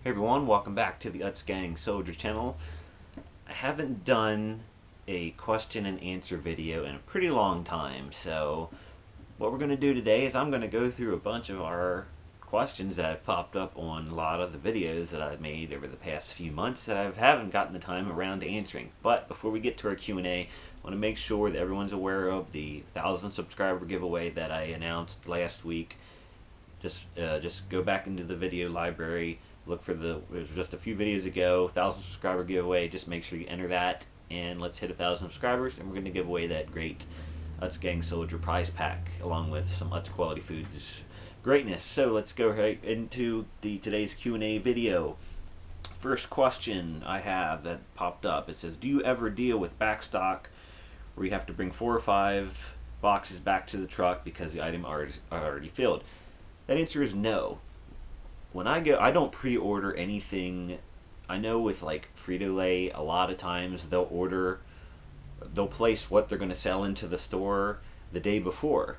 Hey everyone, welcome back to the Utz Gang Soldier channel. I haven't done a question and answer video in a pretty long time, so what we're going to do today is I'm going to go through a bunch of our questions that have popped up on a lot of the videos that I've made over the past few months that I haven't gotten the time around to answering. But before we get to our Q&A, I want to make sure that everyone's aware of the 1,000 subscriber giveaway that I announced last week. Just go back into the video library, look for it was just a few videos ago, 1,000 subscriber giveaway. Just make sure you enter that, and let's hit 1,000 subscribers, and we're going to give away that great Utz Gang Soldier prize pack along with some Utz Quality Foods greatness. So let's go right into today's Q&A video. First question I have that popped up, it says, do you ever deal with backstock where you have to bring 4 or 5 boxes back to the truck because the item are already filled? That answer is no. When I don't pre-order anything. I know with like Frito-Lay, a lot of times they'll place what they're going to sell into the store the day before.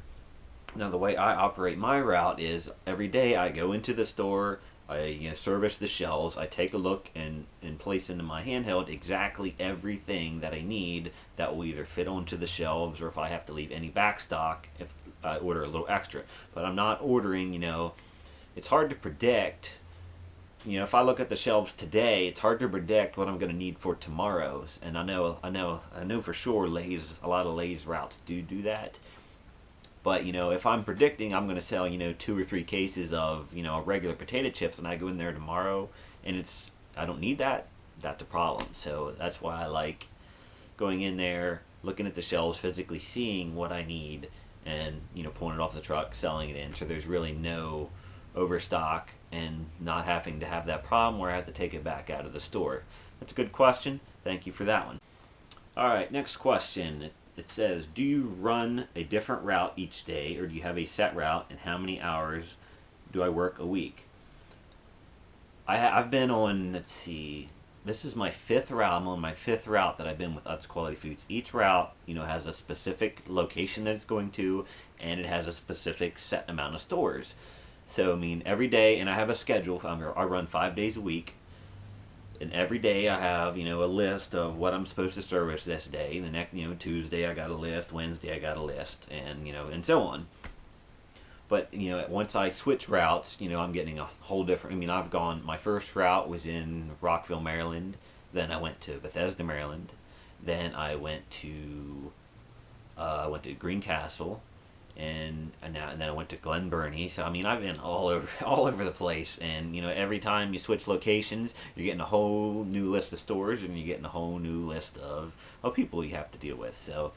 Now the way I operate my route is every day I go into the store, I service the shelves, I take a look and place into my handheld exactly everything that I need that will either fit onto the shelves, or if I have to leave any back stock, if I order a little extra. But I'm not ordering, it's hard to predict. If I look at the shelves today, it's hard to predict what I'm going to need for tomorrow's. And I know for sure a lot of Lay's routes do that. But if I'm predicting I'm going to sell 2 or 3 cases of regular potato chips, and I go in there tomorrow and I don't need that, that's a problem. So that's why I like going in there, looking at the shelves, physically seeing what I need, and pulling it off the truck, selling it in. So there's really no overstock and not having to have that problem where I have to take it back out of the store. That's a good question. Thank you for that one. All right, next question. It says, do you run a different route each day, or do you have a set route, and how many hours do I work a week? I've been on, let's see, this is my 5th route. I'm on my 5th route that I've been with Utz Quality Foods. Each route, has a specific location that it's going to, and it has a specific set amount of stores. So, every day, and I have a schedule. I run 5 days a week. And every day I have, a list of what I'm supposed to service this day. The next, Tuesday I got a list, Wednesday I got a list, and, and so on. But, once I switch routes, I'm getting a whole different, my first route was in Rockville, Maryland. Then I went to Bethesda, Maryland. Then I went to Greencastle. And then I went to Glen Burnie. So I've been all over the place, and every time you switch locations, you're getting a whole new list of stores, and you're getting a whole new list of people you have to deal with. So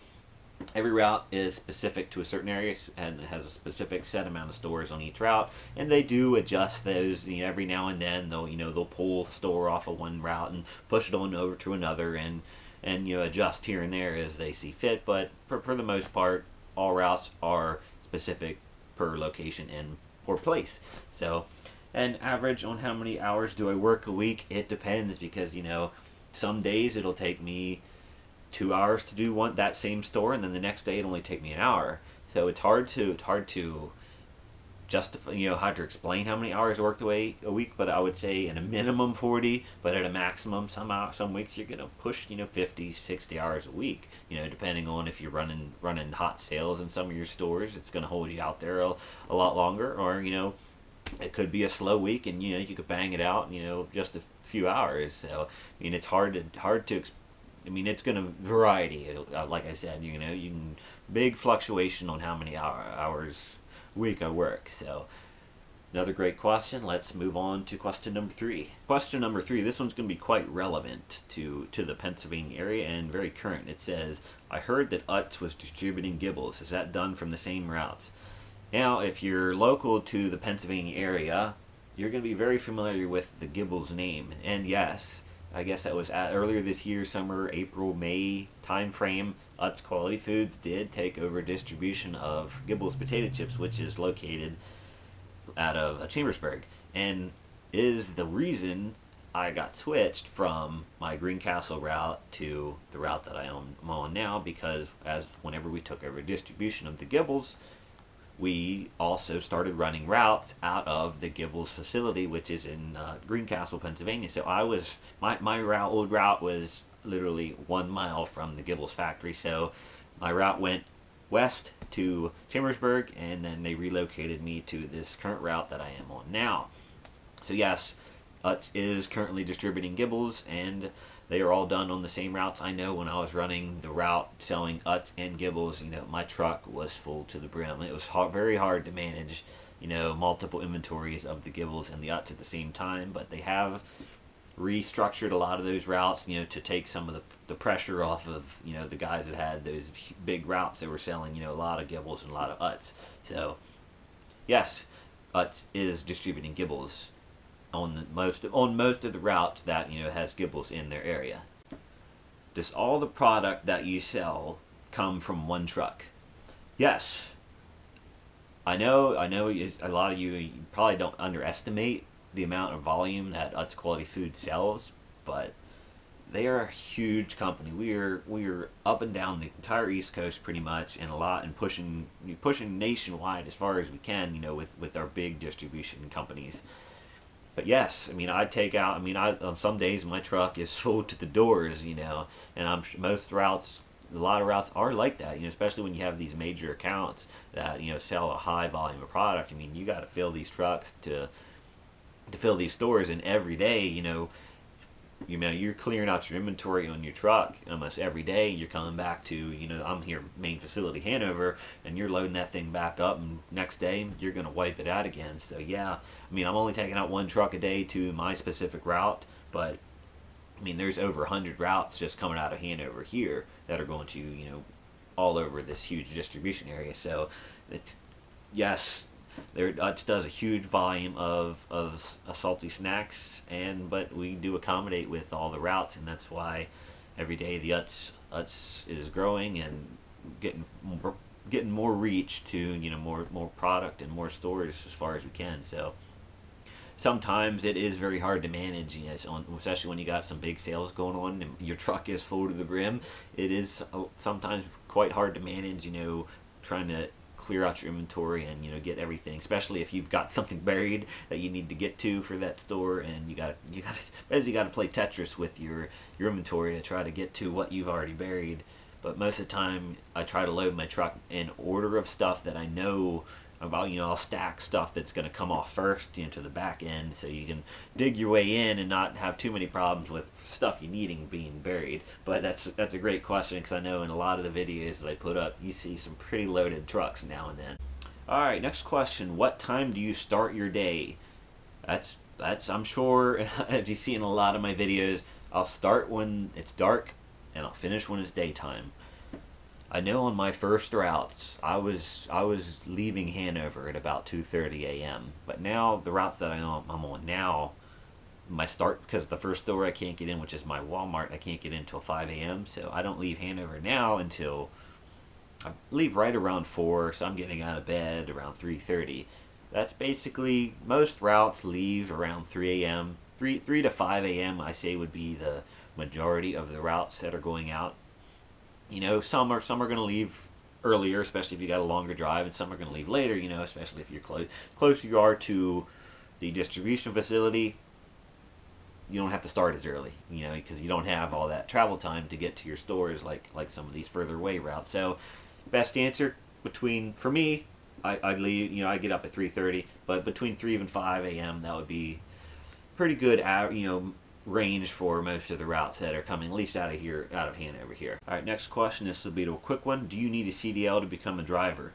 every route is specific to a certain area, and it has a specific set amount of stores on each route, and they do adjust those. Every now and then they'll pull a store off of one route and push it on over to another, and adjust here and there as they see fit. But for the most part, all routes are specific per location and per place. So, an average on how many hours do I work a week, it depends, because some days it'll take me 2 hours to do that same store, and then the next day it'll only take me an hour. So it's hard to justify, how to explain how many hours I worked away a week. But I would say in a minimum 40, but at a maximum, some weeks you're gonna push 50, 60 hours a week, depending on if you're running hot sales in some of your stores. It's gonna hold you out there a lot longer, or it could be a slow week and you could bang it out just a few hours. So it's hard to it's gonna variety, like I said. You can big fluctuation on how many hours week I work. So another great question. Let's move on to question number 3. Question number 3, this one's going to be quite relevant to the Pennsylvania area and very current. It says, I heard that Utz was distributing Gibbles. Is that done from the same routes? Now, if you're local to the Pennsylvania area, you're going to be very familiar with the Gibbles name. And yes, I guess that was earlier this year, summer, April, May time frame. Utz Quality Foods did take over distribution of Gibbles potato chips, which is located out of Chambersburg, and is the reason I got switched from my Greencastle route to the route that I'm on now, because whenever we took over distribution of the Gibbles, we also started running routes out of the Gibbles facility, which is in Greencastle, Pennsylvania. So my old route was literally 1 mile from the Gibbles factory. So my route went west to Chambersburg, and then they relocated me to this current route that I am on now. So yes, Utz is currently distributing Gibbles, and they are all done on the same routes. I know when I was running the route selling Utz and Gibbles, my truck was full to the brim. It was very hard to manage, multiple inventories of the Gibbles and the Utz at the same time, but they have restructured a lot of those routes, to take some of the pressure off of, the guys that had those big routes that were selling, a lot of Gibbles and a lot of Utz. So, yes, Utz is distributing Gibbles on most of the routes that has Gibbles in their area. Does all the product that you sell come from one truck? Yes. I know. A lot of you probably don't underestimate the amount of volume that Utz Quality Foods sells, but they are a huge company. We are up and down the entire East Coast pretty much, and pushing nationwide as far as we can, with our big distribution companies. But yes, on some days my truck is full to the doors, and a lot of routes are like that, especially when you have these major accounts that, sell a high volume of product. You got to fill these trucks to fill these stores, and every day, you're clearing out your inventory on your truck almost every day. You're coming back to, I'm here, main facility, Hanover, and you're loading that thing back up, and next day you're going to wipe it out again. So yeah, I'm only taking out one truck a day to my specific route, but there's over 100 routes just coming out of Hanover here that are going to, all over this huge distribution area. So it's, yes, Utz does a huge volume of salty snacks, but we do accommodate with all the routes, and that's why every day the Utz is growing and getting more reach to more product and more stores as far as we can. So sometimes it is very hard to manage, especially when you got some big sales going on and your truck is full to the brim. It is sometimes quite hard to manage, trying to clear out your inventory and get everything, especially if you've got something buried that you need to get to for that store, and you got to play Tetris with your inventory to try to get to what you've already buried. But most of the time I try to load my truck in order of stuff that I know about. I'll stack stuff that's going to come off first to the back end, so you can dig your way in and not have too many problems with stuff you needing being buried. But that's a great question, because I know in a lot of the videos that I put up, you see some pretty loaded trucks now and then. Alright, next question. What time do you start your day? That's I'm sure, as you see in a lot of my videos, I'll start when it's dark and I'll finish when it's daytime. I know on my first routes, I was leaving Hanover at about 2:30 a.m. But now the routes that I'm on now, my start, because the first store I can't get in, which is my Walmart, I can't get in until 5 a.m. So I don't leave Hanover now until I leave right around 4. So I'm getting out of bed around 3:30. That's basically, most routes leave around 3 a.m. 3 to 5 a.m. I say would be the majority of the routes that are going out. Some are going to leave earlier, especially if you got a longer drive, and some are going to leave later, especially if you're closer you are to the distribution facility. You don't have to start as early, because you don't have all that travel time to get to your stores like some of these further away routes. So, best answer for me, I leave, I get up at 3:30, but between 3 and 5 a.m. that would be pretty good, range for most of the routes that are coming, at least out of Hanover here. Alright, next question. This will be a quick one. Do you need a CDL to become a driver?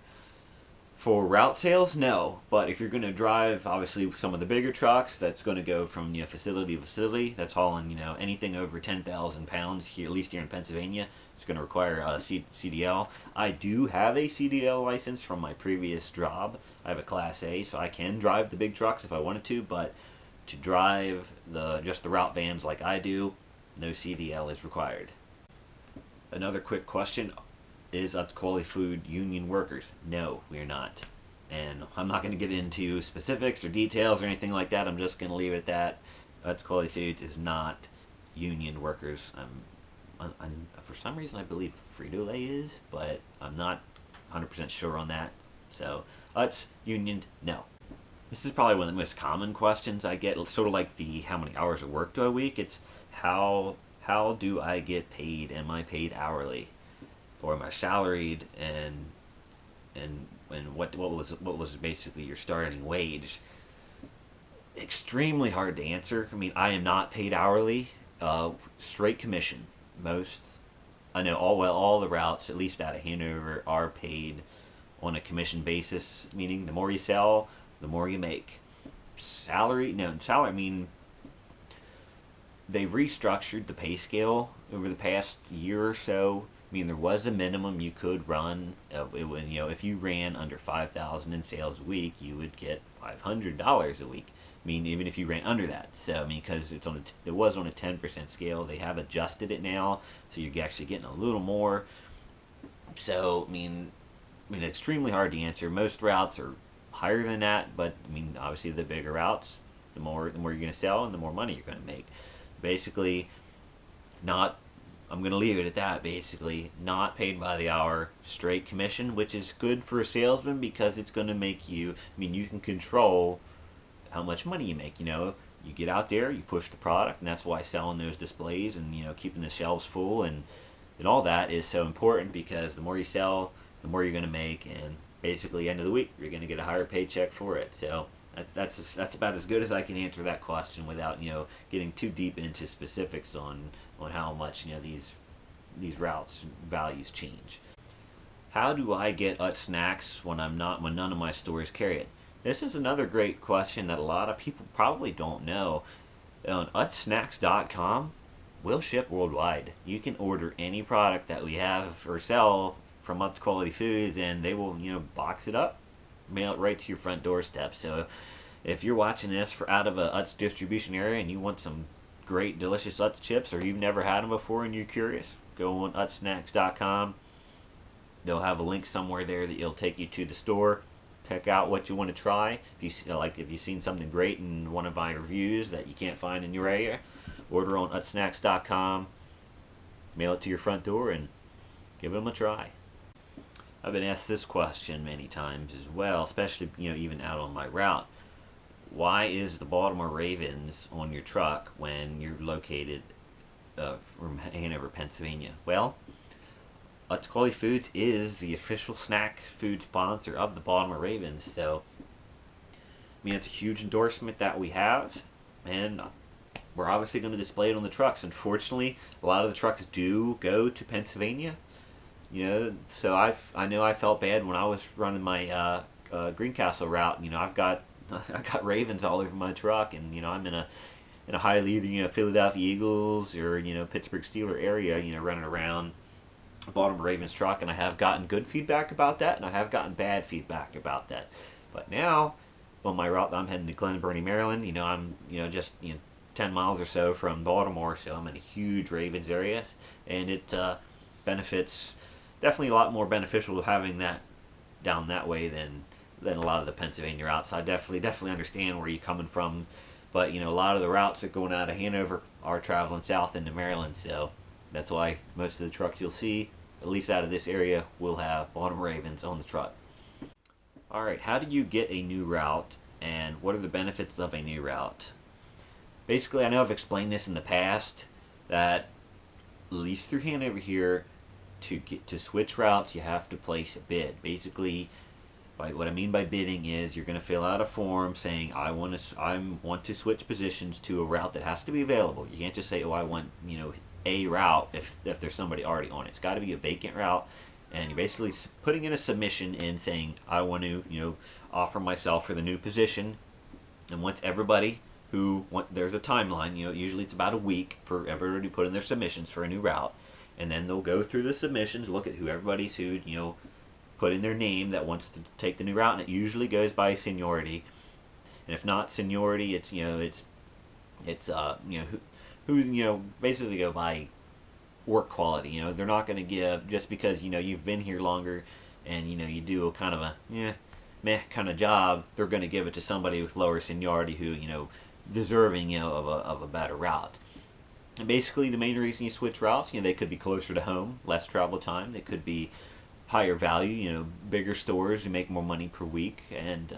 For route sales, no. But if you're going to drive, obviously, some of the bigger trucks, that's going to go from facility to facility. That's hauling, anything over 10,000 pounds here, at least here in Pennsylvania. It's going to require a CDL. I do have a CDL license from my previous job. I have a Class A, so I can drive the big trucks if I wanted to, but to drive just the route vans like I do, no CDL is required. Another quick question. Is Utz Quality Food union workers? No, we are not. And I'm not going to get into specifics or details or anything like that. I'm just going to leave it at that. Utz Quality Foods is not union workers. For some reason I believe Frito-Lay is, but I'm not 100% sure on that. So Utz, union, no. This is probably one of the most common questions I get, sort of like the how many hours of work do a week. It's how do I get paid? Am I paid hourly, or am I salaried? And what was basically your starting wage? Extremely hard to answer. I mean, I am not paid hourly. Straight commission. Most, I know all the routes, at least out of Hanover, are paid on a commission basis. Meaning, the more you sell, the more you make. Salary, no, salary. I mean, they've restructured the pay scale over the past year or so. I mean, there was a minimum you could run. If you ran under 5,000 in sales a week, you would get $500 a week. I mean, even if you ran under that. So, I mean, because it was on a 10% scale. They have adjusted it now, so you're actually getting a little more. So, I mean, extremely hard to answer. Most routes are higher than that, but I mean, obviously, the bigger routes, the more you're going to sell, and the more money you're going to make. Basically, not. I'm going to leave it at that, basically. Not paid by the hour, straight commission, which is good for a salesman because it's going to make you, I mean, you can control how much money you make. You get out there, you push the product, and that's why selling those displays and, keeping the shelves full and all that is so important, because the more you sell, the more you're going to make, and basically, end of the week, you're going to get a higher paycheck for it. So that's about as good as I can answer that question without getting too deep into specifics on how much these routes values change. How do I get Utz snacks when none of my stores carry it? This is another great question that a lot of people probably don't know. On utzsnacks.com, we'll ship worldwide. You can order any product that we have or sell from Utz Quality Foods, and they will box it up, mail it right to your front doorstep. So if you're watching this out of a Utz distribution area and you want some great delicious Utz chips, or you've never had them before and you're curious, go on utzsnacks.com. They'll have a link somewhere there that will take you to the store. Check out what you want to try. If you've seen something great in one of my reviews that you can't find in your area, order on utzsnacks.com, mail it to your front door, and give them a try. I've been asked this question many times as well, especially even out on my route. Why is the Baltimore Ravens on your truck when you're located from Hanover, Pennsylvania? Well, Utz Quality Foods is the official snack food sponsor of the Baltimore Ravens, so I mean, it's a huge endorsement that we have, and we're obviously going to display it on the trucks. Unfortunately, a lot of the trucks do go to Pennsylvania. So I know I felt bad when I was running my Greencastle route. I got Ravens all over my truck, and I'm in a highly either Philadelphia Eagles or Pittsburgh Steelers area, running around Baltimore Ravens truck, and I have gotten good feedback about that, and I have gotten bad feedback about that. But now on my route, I'm heading to Glen Burnie, Maryland. I'm just 10 miles or so from Baltimore, so I'm in a huge Ravens area, and it benefits. Definitely a lot more beneficial having that down that way than a lot of the Pennsylvania routes. So I definitely understand where you're coming from, but a lot of the routes that going out of Hanover are traveling south into Maryland, so that's why most of the trucks you'll see, at least out of this area, will have Baltimore Ravens on the truck. All right, how do you get a new route, and what are the benefits of a new route? Basically, I know I've explained this in the past, that at least through Hanover here, to switch routes, you have to place a bid. Basically, what I mean by bidding is you're going to fill out a form saying I want to switch positions to a route that has to be available. You can't just say, oh, I want a route if there's somebody already on it. It's got to be a vacant route, and you're basically putting in a submission in saying I want to offer myself for the new position. And once everybody there's a timeline, usually it's about a week for everybody to put in their submissions for a new route. And then they'll go through the submissions, look at who put in their name that wants to take the new route, and it usually goes by seniority. And if not seniority, it's who basically go by work quality. They're not going to give just because you've been here longer and you do a kind of a meh kind of job. They're going to give it to somebody with lower seniority who deserving of a better route. And basically, the main reason you switch routes, they could be closer to home, less travel time. They could be higher value, bigger stores, you make more money per week, and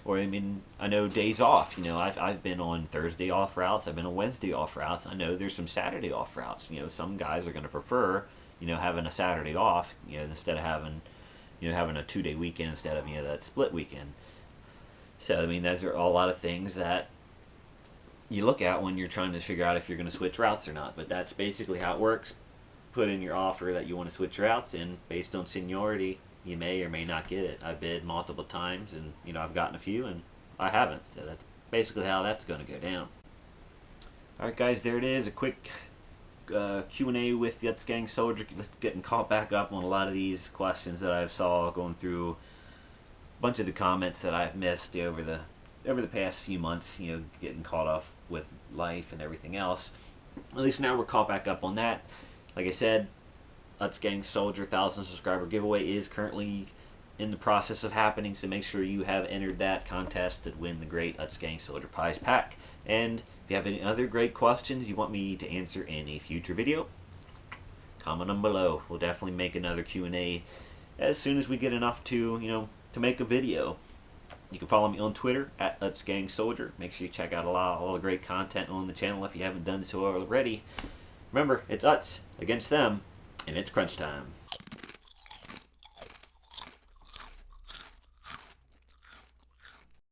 or I mean, I know days off. I've been on Thursday off routes. I've been on Wednesday off routes. I know there's some Saturday off routes. Some guys are going to prefer, having a Saturday off, instead of having, having a 2-day weekend instead of, that split weekend. So I mean, those are a lot of things that you look at when you're trying to figure out if you're going to switch routes or not. But that's basically how it works. Put in your offer that you want to switch routes, and based on seniority, you may or may not get it. I've bid multiple times, and I've gotten a few, and I haven't. So that's basically how that's going to go down. All right, guys, there it is. A quick Q&A with Utz Gang Soldier. Getting caught back up on a lot of these questions that I saw going through a bunch of the comments that I've missed over the past few months. Getting caught off with life and everything else. At least now we're caught back up on that. Like I said, Utz Gang Soldier 1,000 subscriber giveaway is currently in the process of happening, so make sure you have entered that contest to win the great Utz Gang Soldier prize pack. And if you have any other great questions you want me to answer in a future video, comment them below. We'll definitely make another Q&A as soon as we get enough to, to make a video. You can follow me on Twitter at Utz Gang Soldier. Make sure you check out all the great content on the channel if you haven't done so already. Remember, it's Utz against them, and it's crunch time.